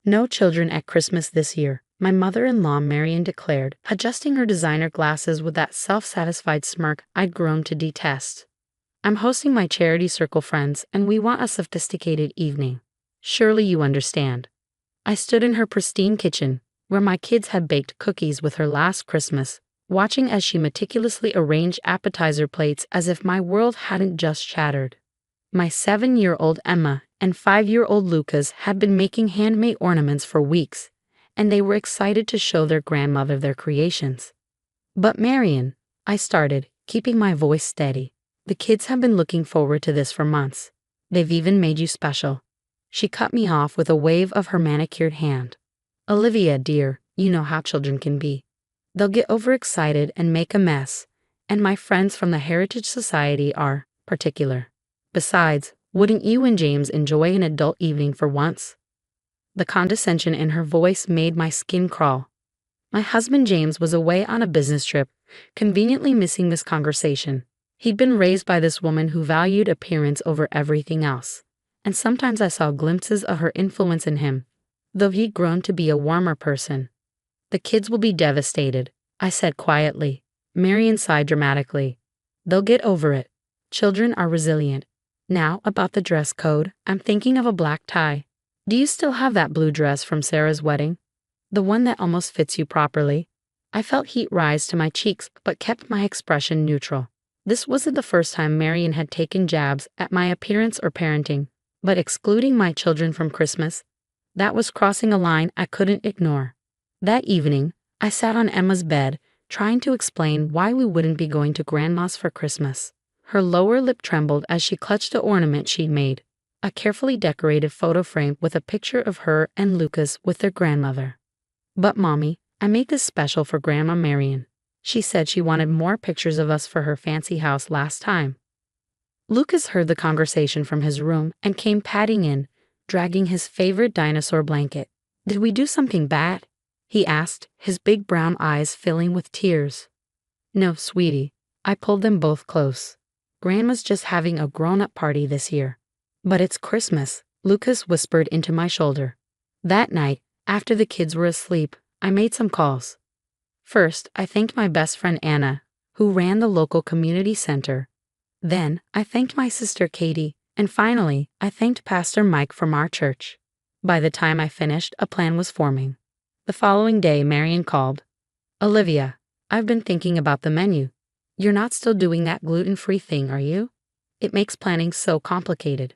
No children at Christmas this year, my mother-in-law Marian declared, adjusting her designer glasses with that self-satisfied smirk I'd grown to detest. I'm hosting my charity circle friends and we want a sophisticated evening. Surely you understand. I stood in her pristine kitchen, where my kids had baked cookies with her last Christmas, watching as she meticulously arranged appetizer plates as if my world hadn't just shattered. My 7-year-old Emma and 5-year-old Lucas had been making handmade ornaments for weeks, and they were excited to show their grandmother their creations. But Marian, I started, keeping my voice steady. The kids have been looking forward to this for months. They've even made you special. She cut me off with a wave of her manicured hand. Olivia, dear, you know how children can be. They'll get overexcited and make a mess, and my friends from the Heritage Society are particular. Besides, wouldn't you and James enjoy an adult evening for once? The condescension in her voice made my skin crawl. My husband James was away on a business trip, conveniently missing this conversation. He'd been raised by this woman who valued appearance over everything else, and sometimes I saw glimpses of her influence in him, though he'd grown to be a warmer person. The kids will be devastated, I said quietly. Marian sighed dramatically. They'll get over it. Children are resilient. Now, about the dress code, I'm thinking of a black tie. Do you still have that blue dress from Sarah's wedding? The one that almost fits you properly? I felt heat rise to my cheeks but kept my expression neutral. This wasn't the first time Marian had taken jabs at my appearance or parenting, but excluding my children from Christmas, that was crossing a line I couldn't ignore. That evening, I sat on Emma's bed, trying to explain why we wouldn't be going to Grandma's for Christmas. Her lower lip trembled as she clutched the ornament she'd made, a carefully decorated photo frame with a picture of her and Lucas with their grandmother. But Mommy, I made this special for Grandma Marian. She said she wanted more pictures of us for her fancy house last time. Lucas heard the conversation from his room and came padding in, dragging his favorite dinosaur blanket. Did we do something bad? He asked, his big brown eyes filling with tears. No, sweetie. I pulled them both close. Grandma's just having a grown-up party this year. But it's Christmas, Lucas whispered into my shoulder. That night, after the kids were asleep, I made some calls. First, I thanked my best friend Anna, who ran the local community center. Then, I thanked my sister Katie, and finally, I thanked Pastor Mike from our church. By the time I finished, a plan was forming. The following day, Marian called. Olivia, I've been thinking about the menu. You're not still doing that gluten-free thing, are you? It makes planning so complicated.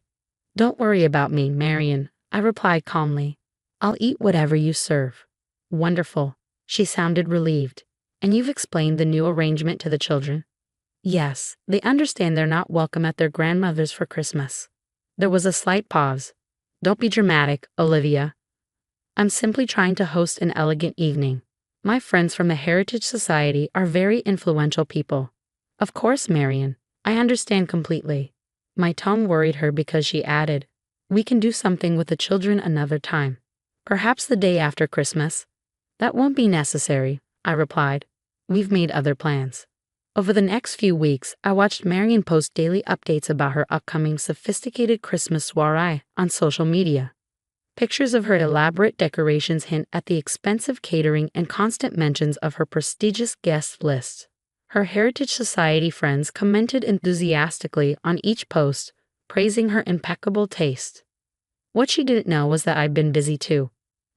Don't worry about me, Marian, I replied calmly. I'll eat whatever you serve. Wonderful. She sounded relieved. And you've explained the new arrangement to the children? Yes, they understand they're not welcome at their grandmother's for Christmas. There was a slight pause. Don't be dramatic, Olivia. I'm simply trying to host an elegant evening. My friends from the Heritage Society are very influential people. Of course, Marian, I understand completely. My tone worried her because she added, we can do something with the children another time. Perhaps the day after Christmas. That won't be necessary, I replied. We've made other plans. Over the next few weeks, I watched Marian post daily updates about her upcoming sophisticated Christmas soiree on social media. Pictures of her elaborate decorations hint at the expensive catering and constant mentions of her prestigious guest list. Her Heritage Society friends commented enthusiastically on each post, praising her impeccable taste. What she didn't know was that I'd been busy too.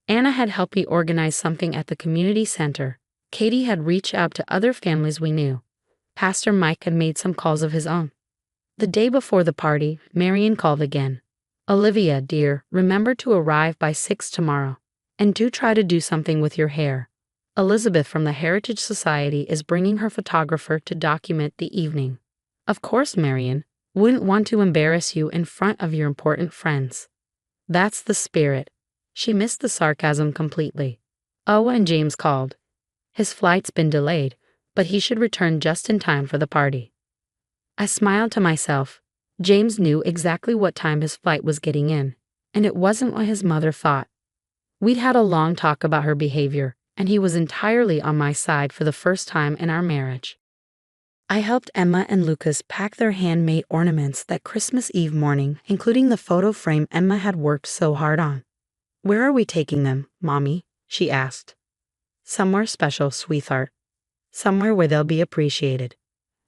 Anna had helped me organize something at the community center. Katie had reached out to other families we knew. Pastor Mike had made some calls of his own. The day before the party, Marian called again. Olivia, dear, remember to arrive by 6 tomorrow. And do try to do something with your hair. Elizabeth from the Heritage Society is bringing her photographer to document the evening. Of course, Marian. Wouldn't want to embarrass you in front of your important friends. That's the spirit. She missed the sarcasm completely. Oh, and James called. His flight's been delayed, but he should return just in time for the party. I smiled to myself. James knew exactly what time his flight was getting in, and it wasn't what his mother thought. We'd had a long talk about her behavior, and he was entirely on my side for the first time in our marriage. I helped Emma and Lucas pack their handmade ornaments that Christmas Eve morning, including the photo frame Emma had worked so hard on. "Where are we taking them, Mommy?" she asked. "Somewhere special, sweetheart. Somewhere where they'll be appreciated."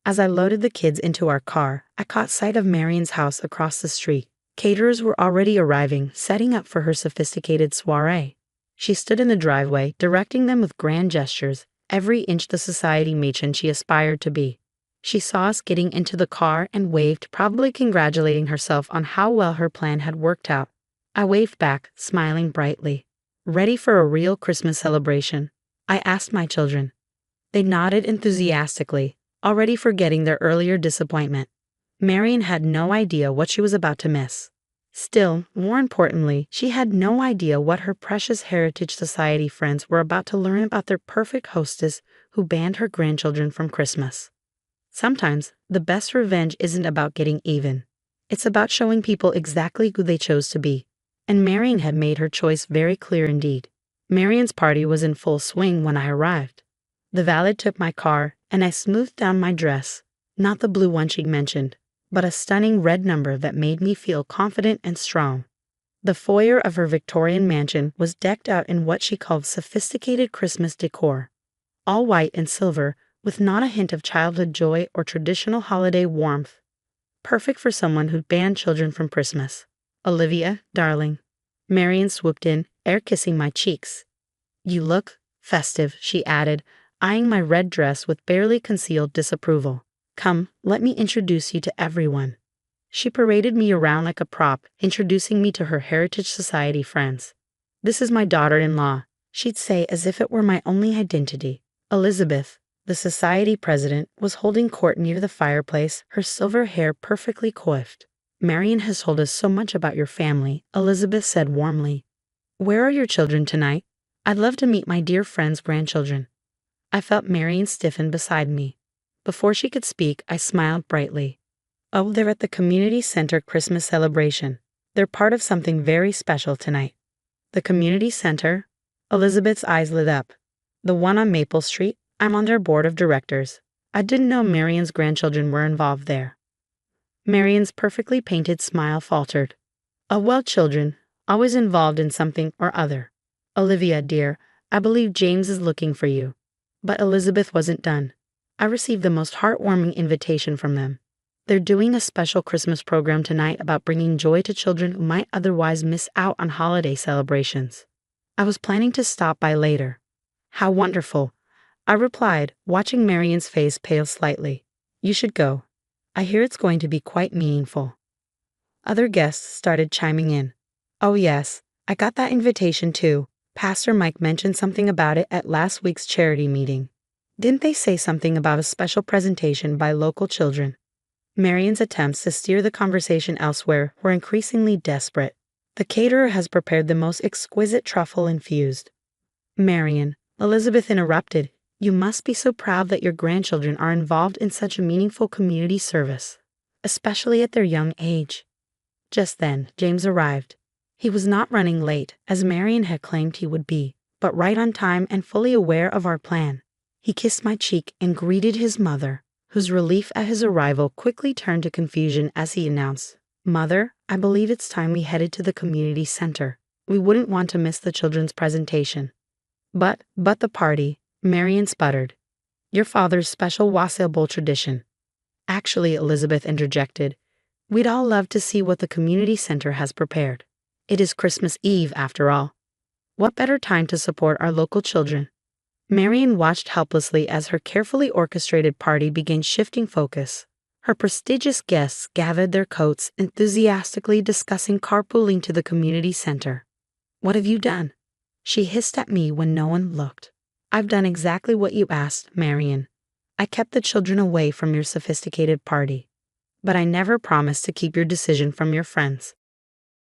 As I loaded the kids into our car, I caught sight of Marion's house across the street. Caterers were already arriving, setting up for her sophisticated soiree. She stood in the driveway, directing them with grand gestures, every inch the society matron she aspired to be. She saw us getting into the car and waved, probably congratulating herself on how well her plan had worked out. I waved back, smiling brightly. "Ready for a real Christmas celebration?" I asked my children. They nodded enthusiastically, already forgetting their earlier disappointment. Marion had no idea what she was about to miss. Still, more importantly, she had no idea what her precious Heritage Society friends were about to learn about their perfect hostess who banned her grandchildren from Christmas. Sometimes, the best revenge isn't about getting even. It's about showing people exactly who they chose to be. And Marion had made her choice very clear indeed. Marion's party was in full swing when I arrived. The valet took my car, and I smoothed down my dress, not the blue one she'd mentioned, but a stunning red number that made me feel confident and strong. The foyer of her Victorian mansion was decked out in what she called sophisticated Christmas decor, all white and silver, with not a hint of childhood joy or traditional holiday warmth. Perfect for someone who'd banned children from Christmas. "Olivia, darling." Marion swooped in, air-kissing my cheeks. "You look festive," she added, eyeing my red dress with barely concealed disapproval. "Come, let me introduce you to everyone." She paraded me around like a prop, introducing me to her Heritage Society friends. "This is my daughter-in-law," she'd say as if it were my only identity. Elizabeth, the society president, was holding court near the fireplace, her silver hair perfectly coiffed. "Marion has told us so much about your family," Elizabeth said warmly. "Where are your children tonight? I'd love to meet my dear friend's grandchildren." I felt Marion stiffen beside me. Before she could speak, I smiled brightly. "Oh, they're at the community center Christmas celebration. They're part of something very special tonight." "The community center?" Elizabeth's eyes lit up. "The one on Maple Street? I'm on their board of directors. I didn't know Marion's grandchildren were involved there." Marion's perfectly painted smile faltered. "Oh, well, children, always involved in something or other. Olivia, dear, I believe James is looking for you." But Elizabeth wasn't done. I received the most heartwarming invitation from them. "They're doing a special Christmas program tonight about bringing joy to children who might otherwise miss out on holiday celebrations. I was planning to stop by later." "How wonderful," I replied, watching Marion's face pale slightly. "You should go. I hear it's going to be quite meaningful." Other guests started chiming in. "Oh yes, I got that invitation too. Pastor Mike mentioned something about it at last week's charity meeting. Didn't they say something about a special presentation by local children?" Marion's attempts to steer the conversation elsewhere were increasingly desperate. "The caterer has prepared the most exquisite truffle infused." "Marion," Elizabeth interrupted, "you must be so proud that your grandchildren are involved in such a meaningful community service, especially at their young age." Just then, James arrived. He was not running late, as Marion had claimed he would be, but right on time and fully aware of our plan. He kissed my cheek and greeted his mother, whose relief at his arrival quickly turned to confusion as he announced, "Mother, I believe it's time we headed to the community center. We wouldn't want to miss the children's presentation." But the party," Marion sputtered. "Your father's special wassail bowl tradition." "Actually," Elizabeth interjected, "we'd all love to see what the community center has prepared. It is Christmas Eve, after all. What better time to support our local children?" Marion watched helplessly as her carefully orchestrated party began shifting focus. Her prestigious guests gathered their coats, enthusiastically discussing carpooling to the community center. "What have you done?" she hissed at me when no one looked. "I've done exactly what you asked, Marion. I kept the children away from your sophisticated party. But I never promised to keep your decision from your friends."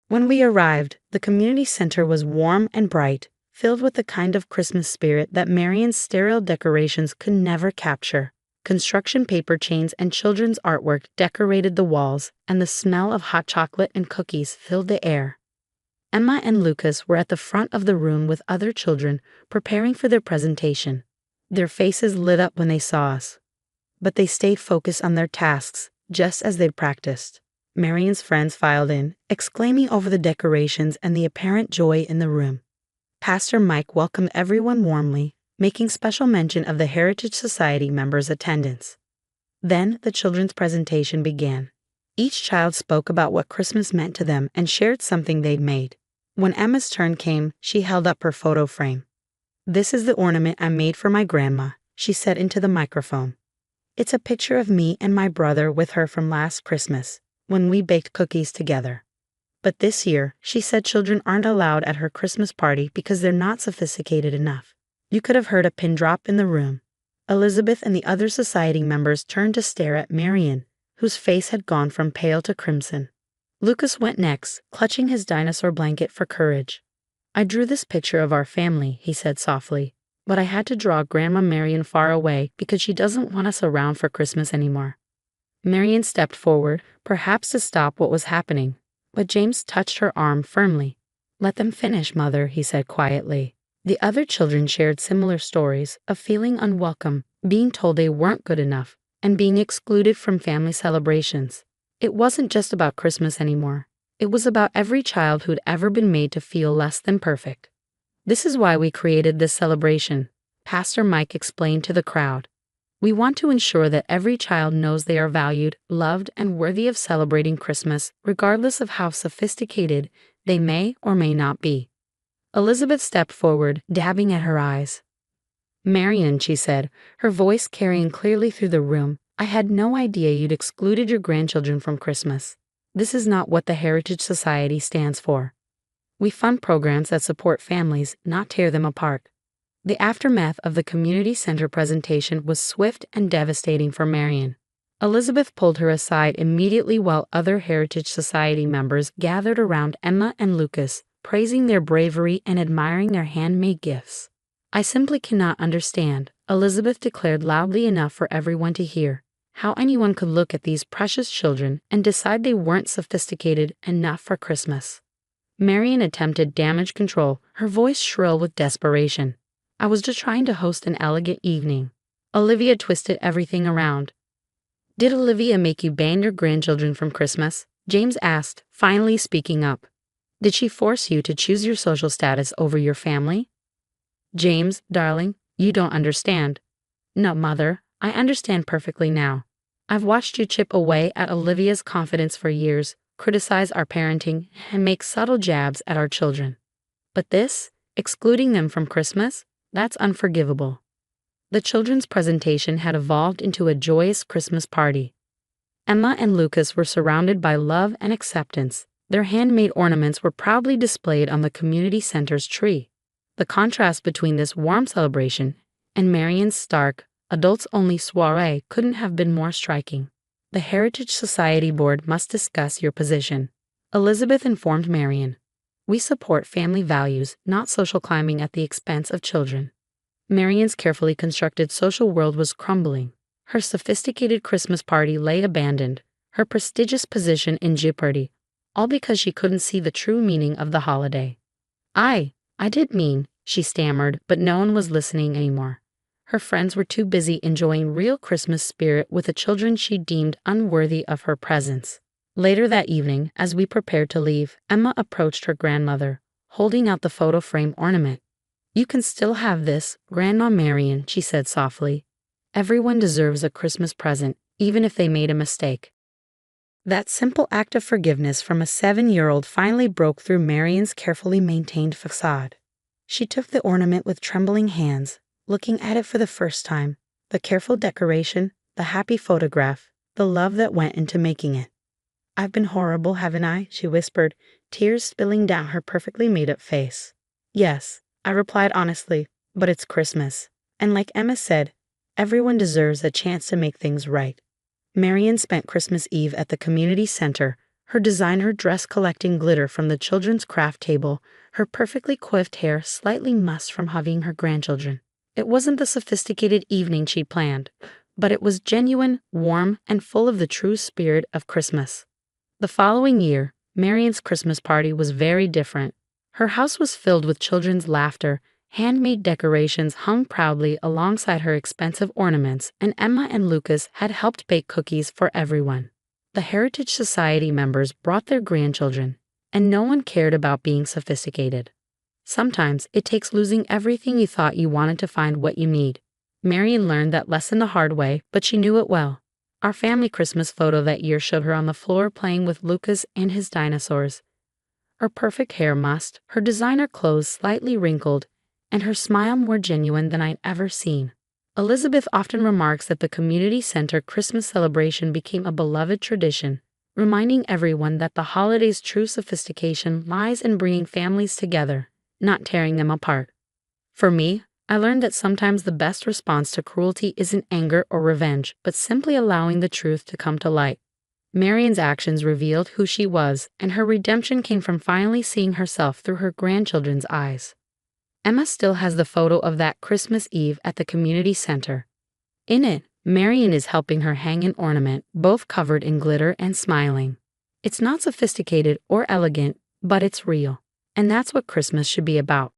When we arrived, the community center was warm and bright, filled with the kind of Christmas spirit that Marion's sterile decorations could never capture. Construction paper chains and children's artwork decorated the walls, and the smell of hot chocolate and cookies filled the air. Emma and Lucas were at the front of the room with other children, preparing for their presentation. Their faces lit up when they saw us. But they stayed focused on their tasks, just as they'd practiced. Marion's friends filed in, exclaiming over the decorations and the apparent joy in the room. Pastor Mike welcomed everyone warmly, making special mention of the Heritage Society members' attendance. Then the children's presentation began. Each child spoke about what Christmas meant to them and shared something they'd made. When Emma's turn came, she held up her photo frame. "This is the ornament I made for my grandma," she said into the microphone. "It's a picture of me and my brother with her from last Christmas, when we baked cookies together. But this year, she said children aren't allowed at her Christmas party because they're not sophisticated enough." You could have heard a pin drop in the room. Elizabeth and the other society members turned to stare at Marion, whose face had gone from pale to crimson. Lucas went next, clutching his dinosaur blanket for courage. "I drew this picture of our family," he said softly, "but I had to draw Grandma Marion far away because she doesn't want us around for Christmas anymore." Marion stepped forward, perhaps to stop what was happening, but James touched her arm firmly. "Let them finish, Mother," he said quietly. The other children shared similar stories of feeling unwelcome, being told they weren't good enough, and being excluded from family celebrations. It wasn't just about Christmas anymore. It was about every child who'd ever been made to feel less than perfect. "This is why we created this celebration," Pastor Mike explained to the crowd. "We want to ensure that every child knows they are valued, loved, and worthy of celebrating Christmas, regardless of how sophisticated they may or may not be." Elizabeth stepped forward, dabbing at her eyes. "Marion," she said, her voice carrying clearly through the room, "I had no idea you'd excluded your grandchildren from Christmas. This is not what the Heritage Society stands for. We fund programs that support families, not tear them apart." The aftermath of the community center presentation was swift and devastating for Marion. Elizabeth pulled her aside immediately while other Heritage Society members gathered around Emma and Lucas, praising their bravery and admiring their handmade gifts. "I simply cannot understand," Elizabeth declared loudly enough for everyone to hear, "how anyone could look at these precious children and decide they weren't sophisticated enough for Christmas." Marion attempted damage control, her voice shrill with desperation. "I was just trying to host an elegant evening." Olivia twisted everything around. "Did Olivia make you ban your grandchildren from Christmas?" James asked, finally speaking up. "Did she force you to choose your social status over your family?" "James, darling, you don't understand." "No, Mother, I understand perfectly now. I've watched you chip away at Olivia's confidence for years, criticize our parenting, and make subtle jabs at our children. But this, excluding them from Christmas, that's unforgivable." The children's presentation had evolved into a joyous Christmas party. Emma and Lucas were surrounded by love and acceptance. Their handmade ornaments were proudly displayed on the community center's tree. The contrast between this warm celebration and Marion's stark, adults-only soiree couldn't have been more striking. "The Heritage Society Board must discuss your position," Elizabeth informed Marion. "We support family values, not social climbing at the expense of children." Marion's carefully constructed social world was crumbling. Her sophisticated Christmas party lay abandoned, her prestigious position in jeopardy, all because she couldn't see the true meaning of the holiday. I did mean," she stammered, but no one was listening anymore. Her friends were too busy enjoying real Christmas spirit with the children she deemed unworthy of her presence. Later that evening, as we prepared to leave, Emma approached her grandmother, holding out the photo frame ornament. "You can still have this, Grandma Marion," she said softly. "Everyone deserves a Christmas present, even if they made a mistake." That simple act of forgiveness from a 7-year-old finally broke through Marion's carefully maintained facade. She took the ornament with trembling hands, looking at it for the first time, the careful decoration, the happy photograph, the love that went into making it. "I've been horrible, haven't I?" she whispered, tears spilling down her perfectly made-up face. "Yes," I replied honestly, "but it's Christmas. And like Emma said, everyone deserves a chance to make things right." Marion spent Christmas Eve at the community center, her designer dress collecting glitter from the children's craft table, her perfectly coiffed hair slightly mussed from hugging her grandchildren. It wasn't the sophisticated evening she'd planned, but it was genuine, warm, and full of the true spirit of Christmas. The following year, Marion's Christmas party was very different. Her house was filled with children's laughter, handmade decorations hung proudly alongside her expensive ornaments, and Emma and Lucas had helped bake cookies for everyone. The Heritage Society members brought their grandchildren, and no one cared about being sophisticated. Sometimes it takes losing everything you thought you wanted to find what you need. Marion learned that lesson the hard way, but she knew it well. Our family Christmas photo that year showed her on the floor playing with Lucas and his dinosaurs. Her perfect hair mussed, her designer clothes slightly wrinkled, and her smile more genuine than I'd ever seen. Elizabeth often remarks that the community center Christmas celebration became a beloved tradition, reminding everyone that the holiday's true sophistication lies in bringing families together, not tearing them apart. For me, I learned that sometimes the best response to cruelty isn't anger or revenge, but simply allowing the truth to come to light. Marion's actions revealed who she was, and her redemption came from finally seeing herself through her grandchildren's eyes. Emma still has the photo of that Christmas Eve at the community center. In it, Marion is helping her hang an ornament, both covered in glitter and smiling. It's not sophisticated or elegant, but it's real. And that's what Christmas should be about.